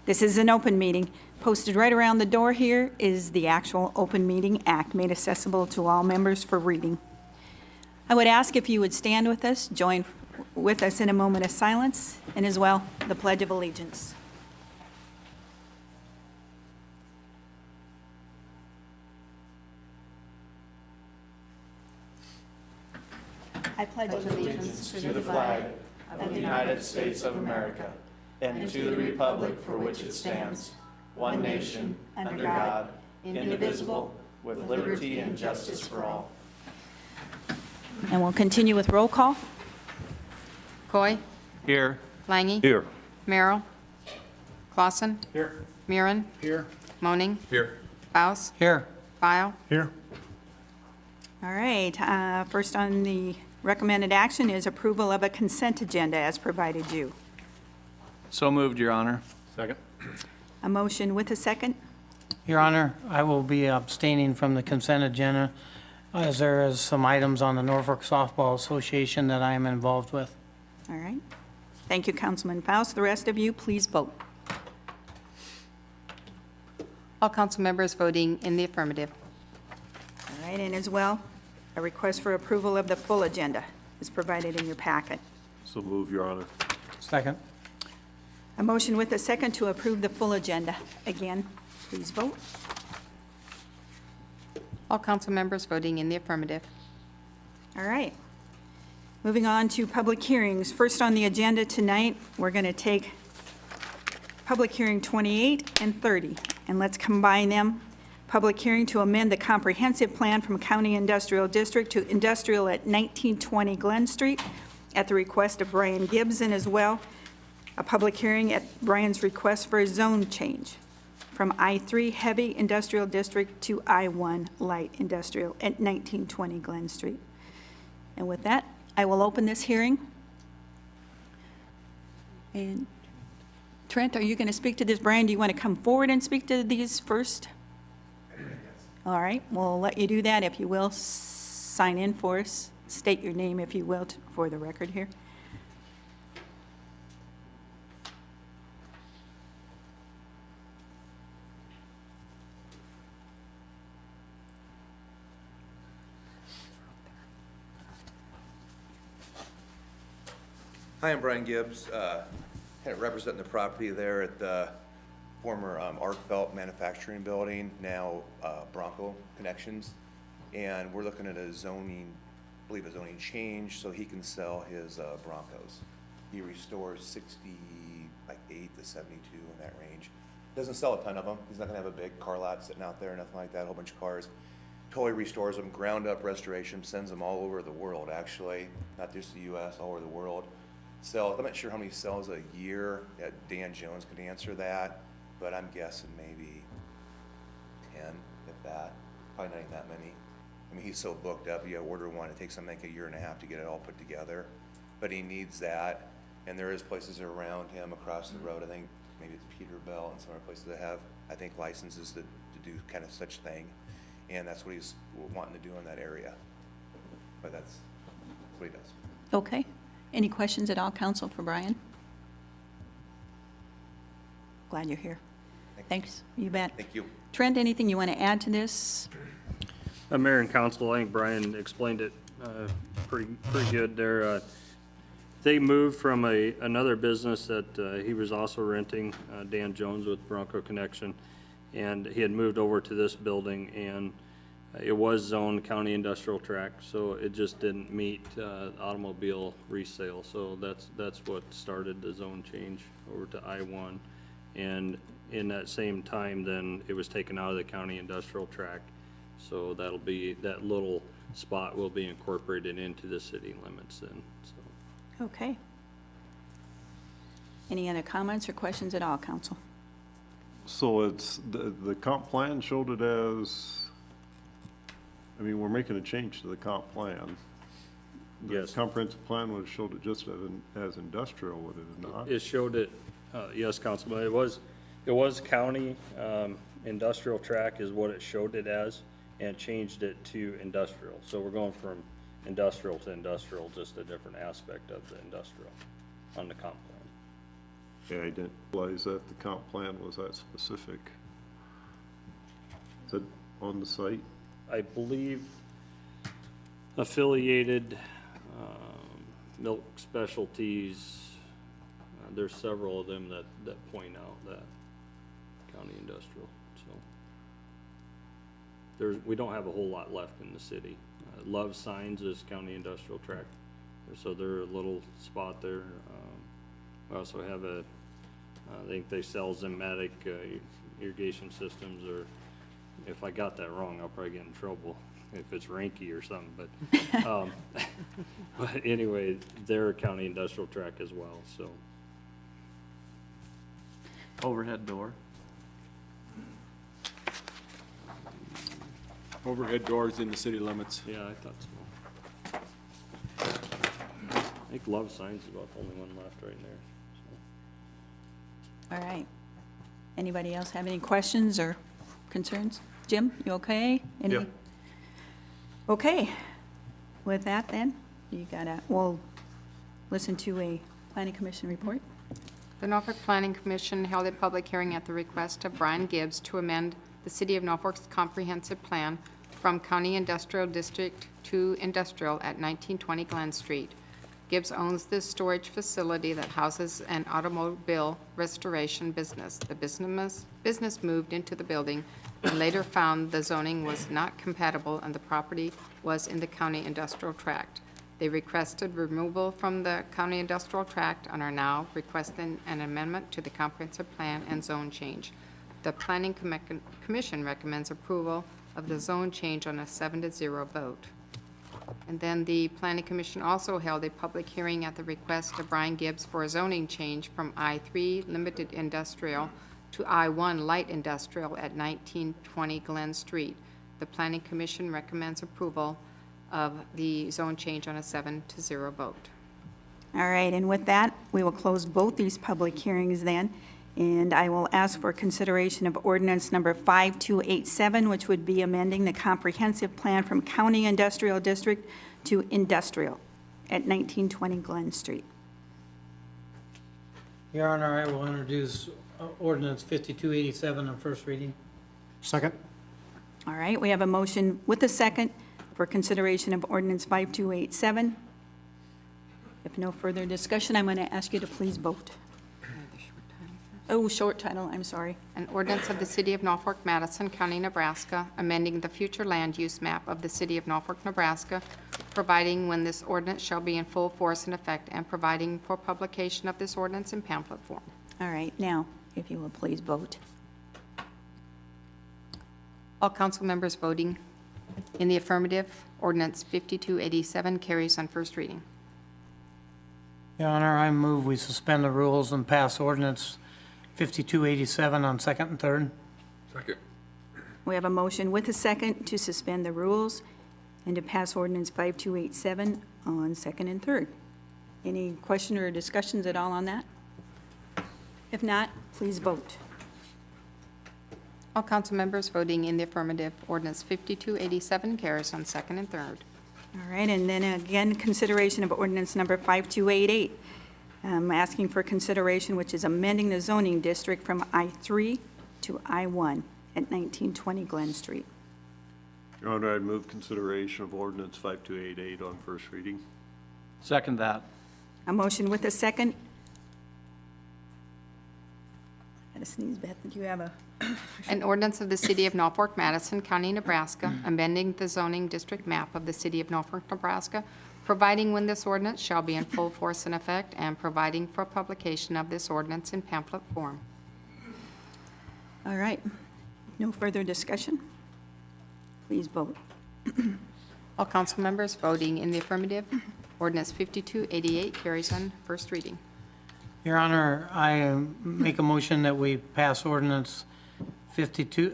This is an open meeting. Posted right around the door here is the actual Open Meeting Act, made accessible to all members for reading. I would ask if you would stand with us, join with us in a moment of silence, and as well, the Pledge of Allegiance. I pledge allegiance to the flag of the United States of America and to the republic for which it stands, one nation, under God, indivisible, with liberty and justice for all. And we'll continue with roll call. Coy, Here. Lange, Here. Merrill, Clausen, Here. Murin, Here. Moaning, Here. Baus, Here. File. Here. All right, first on the recommended action is approval of a consent agenda as provided you. So moved, Your Honor. Second. A motion with a second. Your Honor, I will be abstaining from the consent agenda as there is some items on the Norfolk Softball Association that I am involved with. All right. Thank you, Councilman Faust. The rest of you, please vote. All council members voting in the affirmative. All right, and as well, a request for approval of the full agenda is provided in your packet. So move, Your Honor. Second. A motion with a second to approve the full agenda. Again, please vote. All council members voting in the affirmative. All right. Moving on to public hearings. First on the agenda tonight, we're going to take public hearing 28 and 30, and let's combine them. Public hearing to amend the comprehensive plan from County Industrial District to Industrial at 1920 Glen Street at the request of Brian Gibbs, and as well, a public hearing at Brian's request for a zone change from I-3 Heavy Industrial District to I-1 Light Industrial at 1920 Glen Street. And with that, I will open this hearing. And Trent, are you going to speak to this? Brian, do you want to come forward and speak to these first? All right, we'll let you do that. If you will, sign in for us. State your name, if you will, for the record here. Hi, I'm Brian Gibbs, kind of representing the property there at the former Arkfelt Manufacturing Building, now Bronco Connections. And we're looking at a zoning, I believe a zoning change, so he can sell his Broncos. He restores 68 to 72 in that range. Doesn't sell a ton of them. He's not gonna have a big car lot sitting out there, nothing like that, a whole bunch of cars. Totally restores them, ground up restoration, sends them all over the world, actually, not just the US, all over the world. So I'm not sure how many sells a year. Dan Jones could answer that, but I'm guessing maybe 10, if that. Probably not even that many. I mean, he's so booked up. You order one, it takes him like a year and a half to get it all put together. But he needs that, and there is places around him across the road. I think maybe it's Peterbilt and some other places that have, I think, licenses to do kind of such thing. And that's what he's wanting to do in that area. But that's what he does. Okay. Any questions at all, council, for Brian? Glad you're here. Thanks. You bet. Thank you. Trent, anything you want to add to this? Mayor and council, I think Brian explained it pretty good there. They moved from another business that he was also renting, Dan Jones with Bronco Connection, and he had moved over to this building, and it was zoned county industrial track, so it just didn't meet automobile resale. So that's what started the zone change over to I-1. And in that same time, then it was taken out of the county industrial track. So that'll be, that little spot will be incorporated into the city limits then, so. Okay. Any other comments or questions at all, council? So it's, the comp plan showed it as, I mean, we're making a change to the comp plan. Yes. The comprehensive plan would have showed it just as industrial, would it not? It showed it, yes, Councilman, it was county industrial track is what it showed it as, and changed it to industrial. So we're going from industrial to industrial, just a different aspect of the industrial on the comp plan. Yeah, I didn't realize that the comp plan was that specific. Is it on the site? I believe affiliated milk specialties, there's several of them that point out that county industrial, so. We don't have a whole lot left in the city. Love Signs is county industrial tract, so they're a little spot there. We also have I think they sell Zymatic irrigation systems, or if I got that wrong, I'll probably get in trouble if it's Ranky or something, but, but anyway, they're a county industrial tract as well, so. Overhead door. Overhead doors in the city limits. Yeah, I thought so. I think Love Signs is about the only one left right there, so. All right. Anybody else have any questions or concerns? Jim, you okay? Yeah. Okay. With that then, we'll listen to a planning commission report. The Norfolk Planning Commission held a public hearing at the request of Brian Gibbs to amend the City of Norfolk's comprehensive plan from County Industrial District to Industrial at 1920 Glen Street. Gibbs owns this storage facility that houses an automobile restoration business. The business moved into the building and later found the zoning was not compatible and the property was in the county industrial tract. They requested removal from the county industrial tract and are now requesting an amendment to the comprehensive plan and zone change. The Planning Commission recommends approval of the zone change on a 7-0 vote. And then the Planning Commission also held a public hearing at the request of Brian Gibbs for a zoning change from I-3 Limited Industrial to I-1 Light Industrial at 1920 Glen Street. The Planning Commission recommends approval of the zone change on a 7-0 vote. All right, and with that, we will close both these public hearings then, and I will ask for consideration of ordinance number 5287, which would be amending the comprehensive plan from County Industrial District to Industrial at 1920 Glen Street. Your Honor, I will introduce ordinance 5287 on first reading. Second? All right, we have a motion with a second for consideration of ordinance 5287. If no further discussion, I'm going to ask you to please vote. Oh, short title, I'm sorry. An ordinance of the City of Norfolk, Madison County, Nebraska, amending the future land use map of the City of Norfolk, Nebraska, providing when this ordinance shall be in full force and effect, and providing for publication of this ordinance in pamphlet form. All right, now, if you will please vote. All council members voting in the affirmative, ordinance 5287 carries on first reading. Your Honor, I move we suspend the rules and pass ordinance 5287 on second and third. Second. We have a motion with a second to suspend the rules and to pass ordinance 5287 on second and third. Any question or discussions at all on that? If not, please vote. All council members voting in the affirmative, ordinance 5287 carries on second and third. All right, and then again, consideration of ordinance number 5288. Asking for consideration, which is amending the zoning district from I-3 to I-1 at 1920 Glen Street. Your Honor, I'd move consideration of ordinance 5288 on first reading. Second that. A motion with a second. I had to sneeze, Beth. Did you have a? An ordinance of the City of Norfolk, Madison County, Nebraska, amending the zoning district map of the City of Norfolk, Nebraska, providing when this ordinance shall be in full force and effect, and providing for publication of this ordinance in pamphlet form. All right. No further discussion? Please vote. All council members voting in the affirmative, ordinance 5288 carries on first reading. Your Honor, I make a motion that we pass ordinance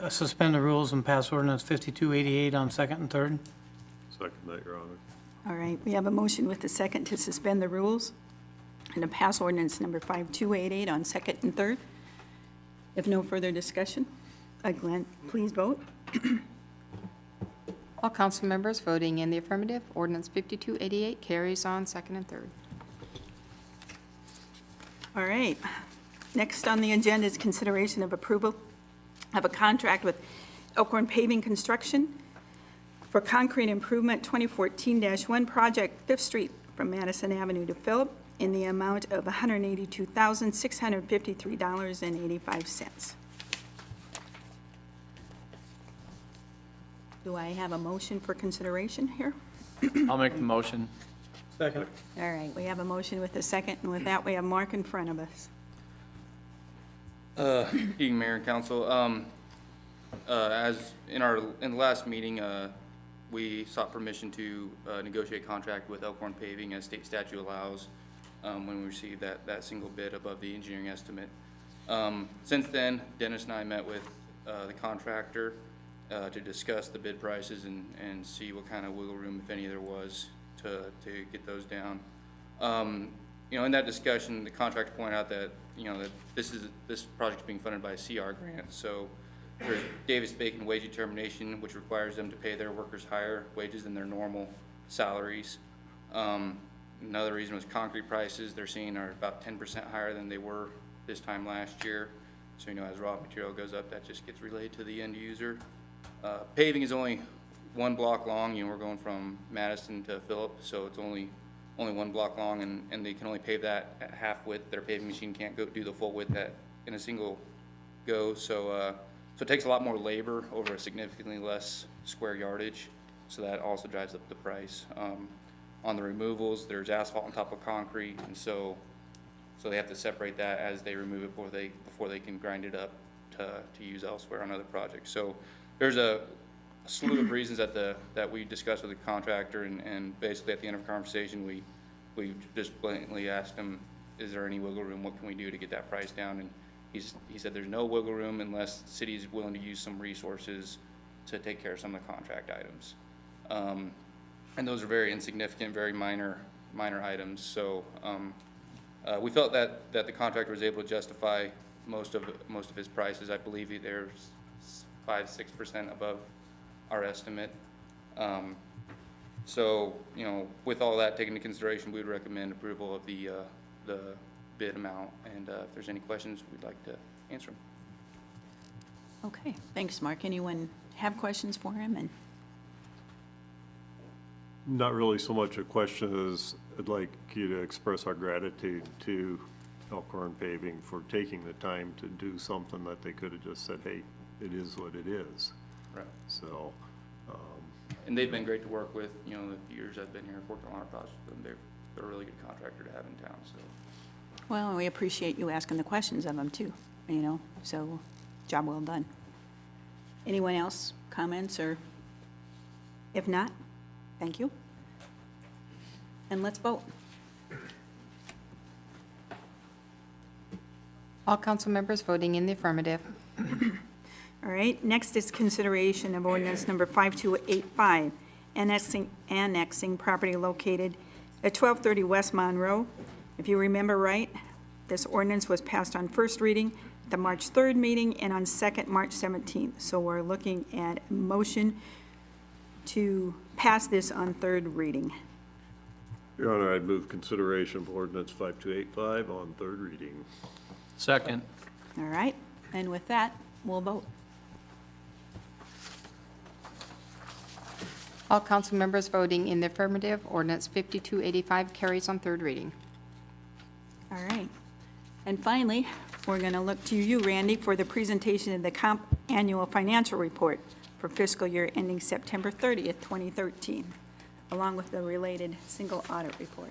suspend the rules and pass ordinance 5288 on second and third. Second that, Your Honor. All right, we have a motion with a second to suspend the rules and to pass ordinance number 5288 on second and third. If no further discussion, Glenn, please vote. All council members voting in the affirmative, ordinance 5288 carries on second and third. All right. Next on the agenda is consideration of approval of a contract with Elkhorn Paving Construction for concrete improvement 2014-1 project 5th Street from Madison Avenue to Phillip in the amount of $182,653.85. Do I have a motion for consideration here? I'll make the motion. Second. All right, we have a motion with a second, and with that, we have Mark in front of us. Evening, Mayor and Council. As in the last meeting, we sought permission to negotiate contract with Elkhorn Paving as state statute allows when we received that single bid above the engineering estimate. Since then, Dennis and I met with the contractor to discuss the bid prices and see what kind of wiggle room, if any, there was to get those down. In that discussion, the contractor pointed out that, that this project is being funded by a CR grant. So there's Davis-Bacon wage determination, which requires them to pay their workers higher wages than their normal salaries. Another reason was concrete prices. They're seeing are about 10% higher than they were this time last year. So, as raw material goes up, that just gets relayed to the end user. Paving is only one block long. We're going from Madison to Phillip, so it's only one block long, and they can only pave that at half width. Their paving machine can't go do the full width in a single go. So it takes a lot more labor over a significantly less square yardage. So that also drives up the price. On the removals, there's asphalt on top of concrete, and so they have to separate that as they remove it before they can grind it up to use elsewhere on other projects. So there's a slew of reasons that we discussed with the contractor, and basically at the end of the conversation, we just blatantly asked him, is there any wiggle room? What can we do to get that price down? And he said there's no wiggle room unless the city is willing to use some resources to take care of some of the contract items. And those are very insignificant, very minor items. So we felt that the contractor was able to justify most of his prices. I believe there's 5-6% above our estimate. So, with all that taken into consideration, we would recommend approval of the bid amount. And if there's any questions, we'd like to answer them. Okay, thanks, Mark. Anyone have questions for him? And Not really so much a question as I'd like you to express our gratitude to Elkhorn Paving for taking the time to do something that they could have just said, hey, it is what it is. Right. So, And they've been great to work with. The few years I've been here, I've worked on a lot of projects with them. They're a really good contractor to have in town. So. well, we appreciate you asking the questions of them too, so job well done. Anyone else, comments, or if not, thank you. And let's vote. All council members voting in the affirmative. All right, next is consideration of ordinance number 5285, annexing property located at 1230 West Monroe. If you remember right, this ordinance was passed on first reading at the March 3rd meeting and on second, March 17th. So we're looking at a motion to pass this on third reading. Your Honor, I'd move consideration of ordinance 5285 on third reading. Second. All right, and with that, we'll vote. All council members voting in the affirmative, ordinance 5285 carries on third reading. All right. And finally, we're going to look to you, Randy, for the presentation of the comp annual financial report for fiscal year ending September 30th, 2013, along with the related single audit report.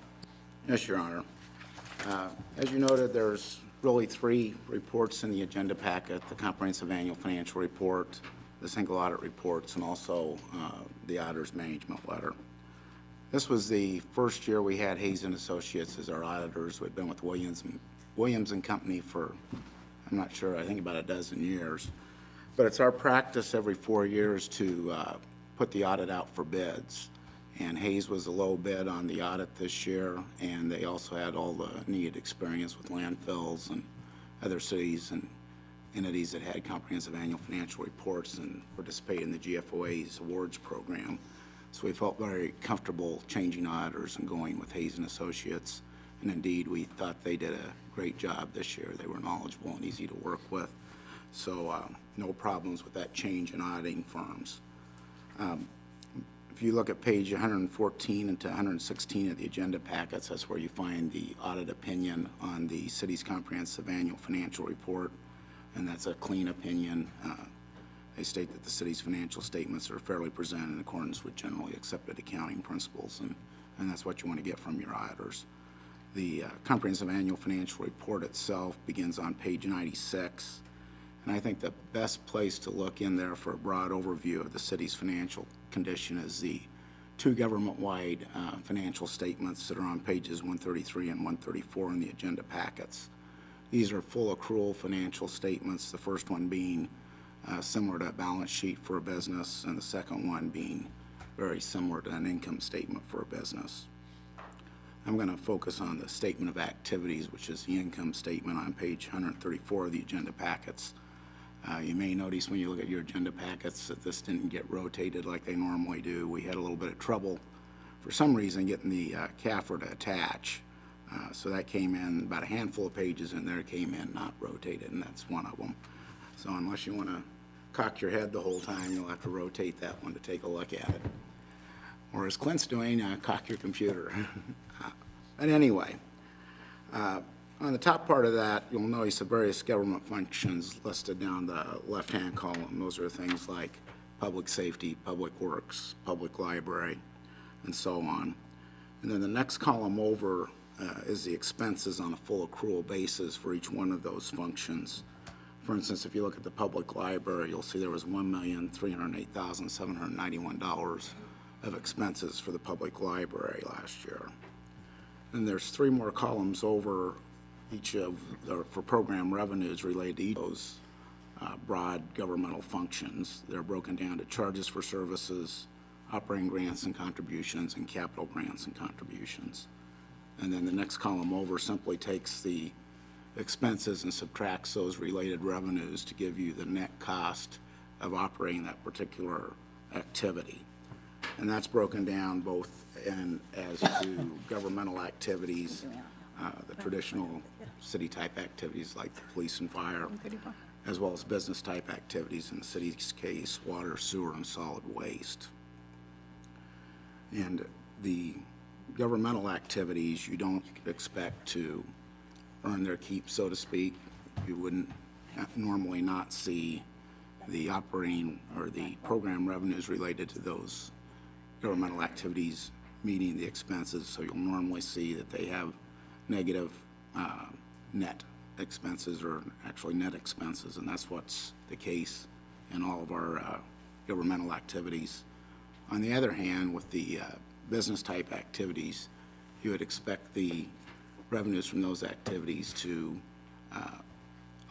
Yes, Your Honor. As you noted, there's really three reports in the agenda packet: the comprehensive annual financial report, the single audit reports, and also the auditor's management letter. This was the first year we had Hayes and Associates as our auditors. We've been with Williams and Company for, I'm not sure, I think about a dozen years. But it's our practice every 4 years to put the audit out for bids. And Hayes was a low bid on the audit this year, and they also had all the needed experience with landfills and other cities and entities that had comprehensive annual financial reports and participated in the GFOA's awards program. So we felt very comfortable changing auditors and going with Hayes and Associates And indeed, we thought they did a great job this year. They were knowledgeable and easy to work with. So no problems with that change in auditing firms. If you look at page 114 and to 116 of the agenda packets, that's where you find the audit opinion on the city's comprehensive annual financial report, and that's a clean opinion. They state that the city's financial statements are fairly presented in accordance with generally accepted accounting principles, and that's what you want to get from your auditors. The comprehensive annual financial report itself begins on page 96, and I think the best place to look in there for a broad overview of the city's financial condition is the two government-wide financial statements that are on pages 133 and 134 in the agenda packets. These are full accrual financial statements, the first one being similar to a balance sheet for a business, and the second one being very similar to an income statement for a business. I'm going to focus on the statement of activities, which is the income statement on page 134 of the agenda packets. You may notice when you look at your agenda packets that this didn't get rotated like they normally do. We had a little bit of trouble, for some reason, getting the CAFR to attach. So that came in, about a handful of pages in there came in not rotated, and that's one of them. So unless you want to cock your head the whole time, you'll have to rotate that one to take a look at it. Or as Clint's doing, cock your computer. But anyway, on the top part of that, you'll notice the various government functions listed down the left-hand column. Those are things like public safety, public works, public library, and so on. And then the next column over is the expenses on a full accrual basis for each one of those functions. For instance, if you look at the public library, you'll see there was $1,308,791 of expenses for the public library last year. And there's three more columns over each of, for program revenues related to each of those broad governmental functions. They're broken down to charges for services, operating grants and contributions, and capital grants and contributions. And then the next column over simply takes the expenses and subtracts those related revenues to give you the net cost of operating that particular activity. And that's broken down both as to governmental activities, the traditional city-type activities like the police and fire, as well as business-type activities, in the city's case, water, sewer, and solid waste. And the governmental activities, you don't expect to earn their keep, so to speak. You wouldn't normally not see the operating or the program revenues related to those governmental activities meeting the expenses, so you'll normally see that they have negative net expenses, or actually net expenses, and that's what's the case in all of our governmental activities. On the other hand, with the business-type activities, you would expect the revenues from those activities to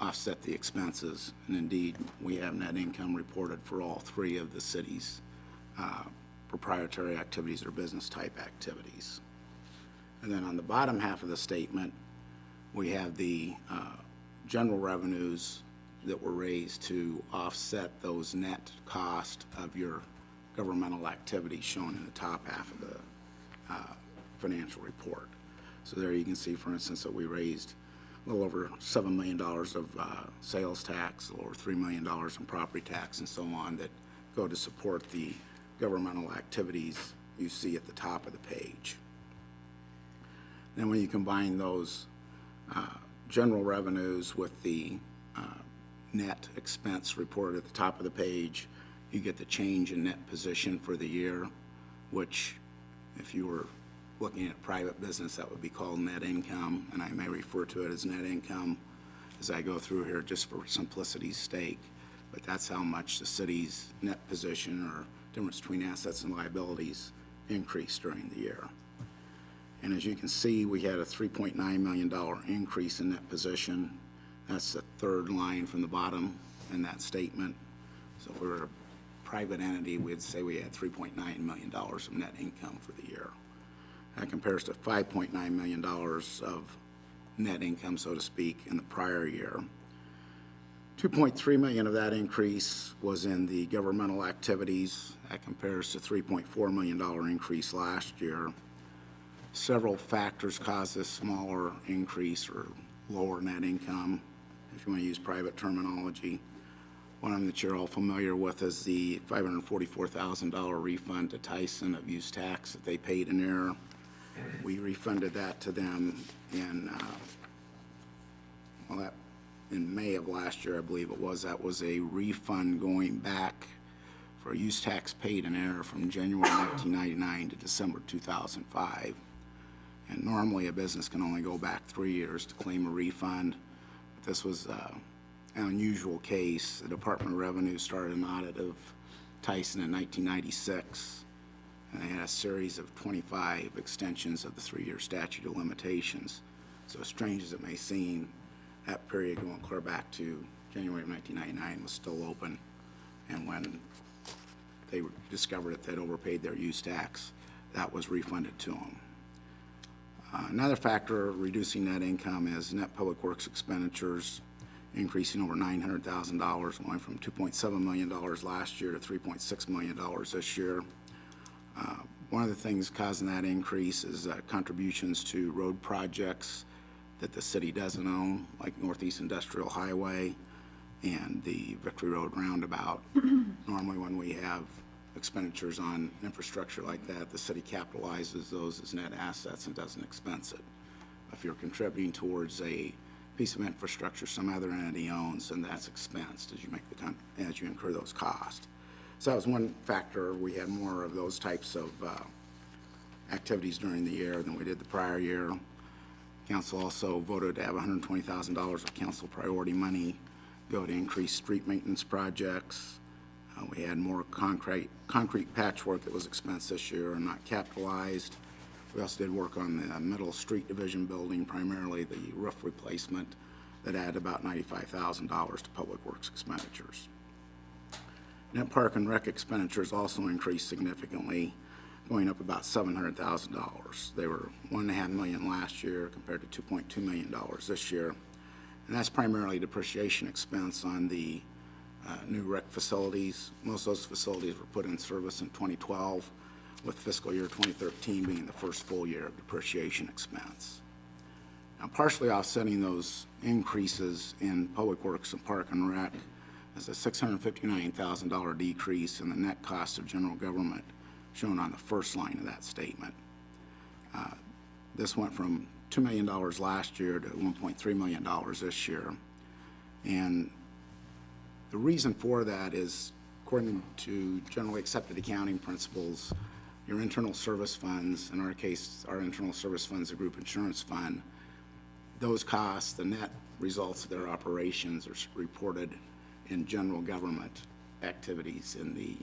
offset the expenses, and indeed, we have net income reported for all three of the city's proprietary activities or business-type activities. And then on the bottom half of the statement, we have the general revenues that were raised to offset those net cost of your governmental activities shown in the top half of the financial report. So there you can see, for instance, that we raised a little over $7 million of sales tax, a little over $3 million in property tax, and so on, that go to support the governmental activities you see at the top of the page. Then when you combine those general revenues with the net expense reported at the top of the page, you get the change in net position for the year, which, if you were looking at private business, that would be called net income, and I may refer to it as net income as I go through here just for simplicity's sake. But that's how much the city's net position, or difference between assets and liabilities, increased during the year. And as you can see, we had a $3.9 million increase in net position. That's the third line from the bottom in that statement. So if we were a private entity, we'd say we had $3.9 million of net income for the year. That compares to $5.9 million of net income, so to speak, in the prior year. $2.3 million of that increase was in the governmental activities. That compares to $3.4 million increase last year. Several factors cause this smaller increase or lower net income, if you want to use private terminology. One of them that you're all familiar with is the $544,000 refund to Tyson of use tax that they paid in error. We refunded that to them in May of last year, I believe it was. That was a refund going back for use tax paid in error from January 1999 to December 2005. And normally a business can only go back 3 years to claim a refund. But this was an unusual case. The Department of Revenue started an audit of Tyson in 1996, and they had a series of 25 extensions of the 3-year statute of limitations. So as strange as it may seem, that period going clear back to January of 1999 was still open. And when they discovered that they'd overpaid their use tax, that was refunded to them. Another factor reducing net income is net public works expenditures increasing over $900,000, going from $2.7 million last year to $3.6 million this year. One of the things causing that increase is contributions to road projects that the city doesn't own, like Northeast Industrial Highway and the Victory Road Roundabout. Normally when we have expenditures on infrastructure like that, the city capitalizes those as net assets and doesn't expense it. If you're contributing towards a piece of infrastructure some other entity owns, then that's expensed as you incur those costs. So that was one factor. We had more of those types of activities during the year than we did the prior year. Council also voted to have $120,000 of council priority money go to increase street maintenance projects. We had more concrete patchwork that was expensed this year and not capitalized. We also did work on the Middle Street Division building, primarily the roof replacement, that added about $95,000 to public works expenditures. Net park and rec expenditures also increased significantly, going up about $700,000. They were $1.5 million last year compared to $2.2 million this year. And that's primarily depreciation expense on the new rec facilities. Most of those facilities were put in service in 2012, with fiscal year 2013 being the first full year of depreciation expense. Now, partially offsetting those increases in public works and park and rec is a $659,000 decrease in the net cost of general government, shown on the first line of that statement. This went from $2 million last year to $1.3 million this year. And the reason for that is, according to generally accepted accounting principles, your internal service funds, in our case, our internal service fund is a group insurance fund, those costs, the net results of their operations are reported in general government activities in the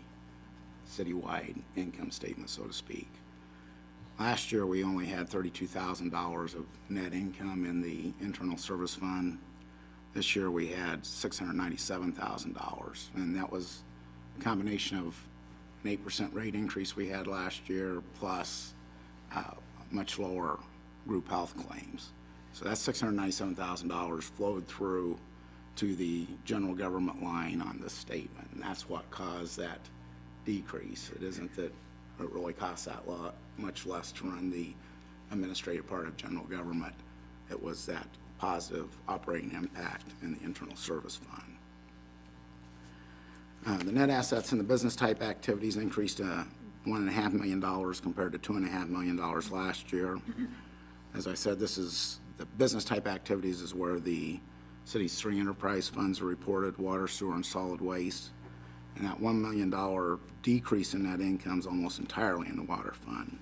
citywide income statement, so to speak. Last year, we only had $32,000 of net income in the internal service fund. This year, we had $697,000, and that was a combination of an 8% rate increase we had last year, plus much lower group health claims. So that $697,000 flowed through to the general government line on this statement, and that's what caused that decrease. It isn't that it really costs that much less to run the administrative part of general government. It was that positive operating impact in the internal service fund. The net assets in the business type activities increased to $1.5 million compared to $2.5 million last year. As I said, this is the business type activities is where the city's 3 enterprise funds are reported: water, sewer, and solid waste. And that $1 million decrease in net income is almost entirely in the water fund.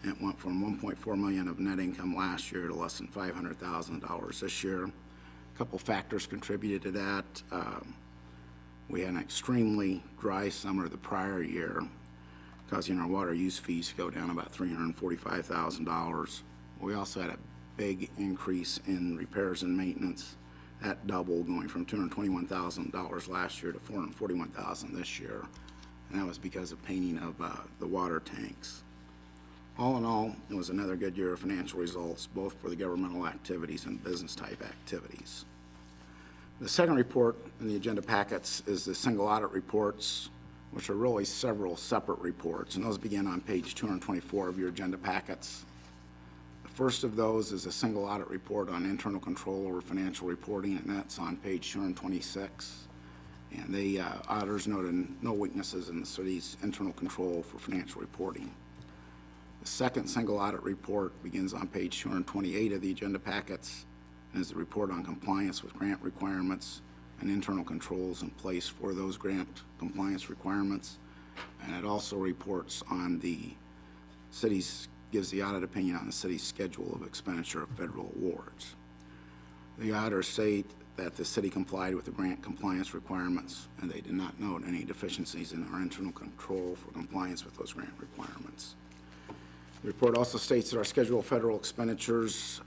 And it went from $1.4 million of net income last year to less than $500,000 this year. A couple factors contributed to that. We had an extremely dry summer the prior year, causing our water use fees to go down about $345,000. We also had a big increase in repairs and maintenance. That doubled, going from $221,000 last year to $441,000 this year. And that was because of painting of the water tanks. All in all, it was another good year of financial results, both for the governmental activities and business type activities. The second report in the agenda packets is the single audit reports, which are really several separate reports, and those begin on page 224 of your agenda packets. First of those is a single audit report on internal control over financial reporting, and that's on page 226. And the auditors noted no weaknesses in the city's internal control for financial reporting. The second single audit report begins on page 228 of the agenda packets and is the report on compliance with grant requirements and internal controls in place for those grant compliance requirements. And it also reports on the gives the audit opinion on the city's schedule of expenditure of federal awards. The auditors state that the city complied with the grant compliance requirements, and they did not note any deficiencies in our internal control for compliance with those grant requirements. The report also states that our schedule of federal expenditures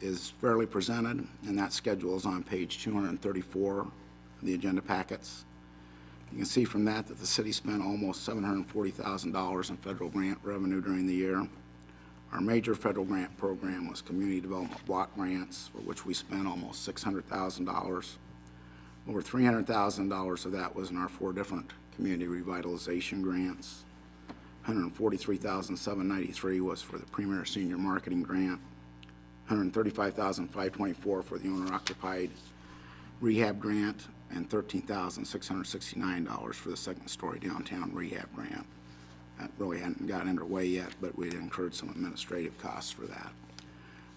is fairly presented, and that schedule is on page 234 of the agenda packets. You can see from that the city spent almost $740,000 in federal grant revenue during the year. Our major federal grant program was community development block grants, for which we spent almost $600,000. Over $300,000 of that was in our 4 different community revitalization grants. $143,793 was for the Premier Senior Marketing Grant. $135,524 for the owner-occupied rehab grant, and $13,669 for the second-story downtown rehab grant. That really hadn't gotten underway yet, but we'd incurred some administrative costs for that.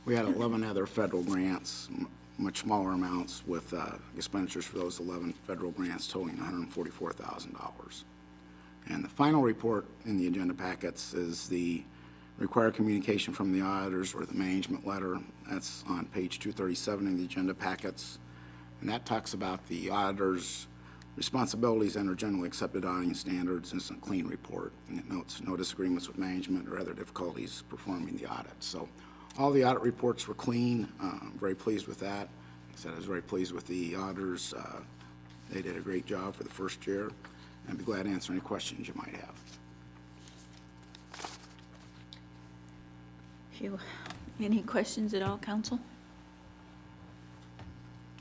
We had 11 other federal grants, much smaller amounts, with expenditures for those 11 federal grants totaling $144,000. And the final report in the agenda packets is the required communication from the auditors, or the management letter. That's on page 237 in the agenda packets. And that talks about the auditors' responsibilities under generally accepted auditing standards, and it's a clean report. And it notes no disagreements with management or other difficulties performing the audit. So all the audit reports were clean. I'm very pleased with that. Like I said, I was very pleased with the auditors. They did a great job for the first year. And I'd be glad to answer any questions you might have. Any questions at all, council?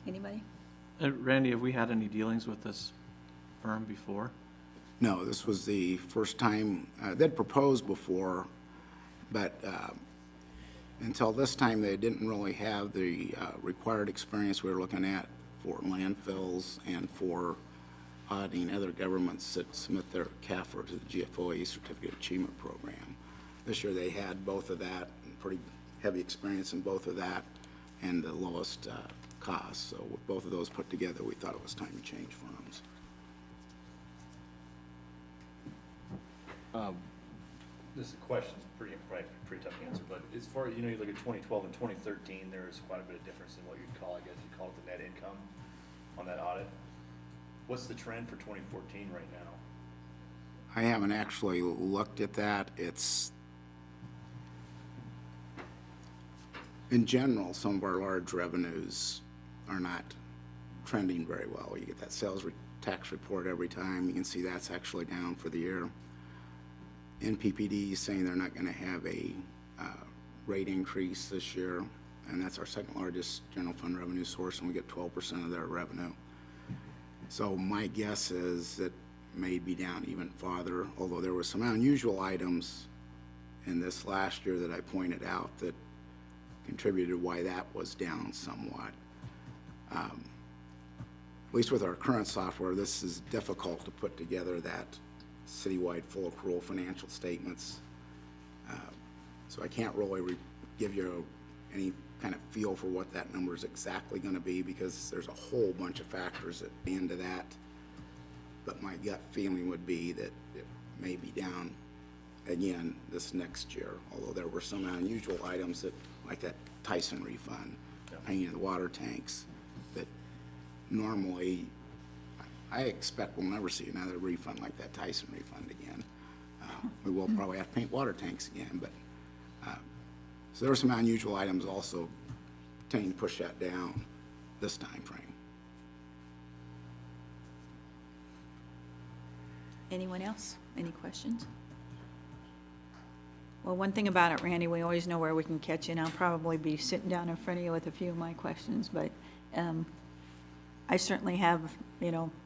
Anybody? Randy, have we had any dealings with this firm before? No, this was the first time. They'd proposed before, but until this time, they didn't really have the required experience we were looking at for landfills and for auditing other governments that submit their CAFR to the GFOA Certificate of Achievement Program. This year, they had both of that, and pretty heavy experience in both of that, and the lowest cost. So with both of those put together, we thought it was time to change firms. This question's pretty tough to answer, but as far as, you look at 2012 and 2013, there was quite a bit of difference in what you'd call, I guess you'd call it the net income on that audit. What's the trend for 2014 right now? I haven't actually looked at that. It's, in general, some of our large revenues are not trending very well. You get that sales tax report every time. You can see that's actually down for the year. NPPD is saying they're not going to have a rate increase this year, and that's our second largest general fund revenue source, and we get 12% of their revenue. So my guess is it may be down even farther, although there were some unusual items in this last year that I pointed out that contributed why that was down somewhat. At least with our current software, this is difficult to put together that citywide full accrual financial statements. So I can't really give you any kind of feel for what that number is exactly going to be, because there's a whole bunch of factors at the end of that. But my gut feeling would be that it may be down again this next year, although there were some unusual items that, like that Tyson refund, hanging in the water tanks, that normally I expect we'll never see another refund like that Tyson refund again. We will probably have to paint water tanks again, but so there were some unusual items also tending to push that down this time frame. Anyone else? Any questions? Well, one thing about it, Randy, we always know where we can catch you, and I'll probably be sitting down in front of you with a few of my questions, but I certainly have,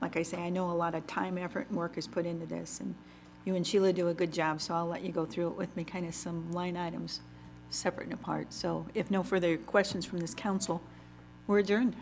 like I say, I know a lot of time, effort, and work is put into this, and you and Sheila do a good job, so I'll let you go through it with me, kind of some line items. separate and apart. So if no further questions from this council, we're adjourned.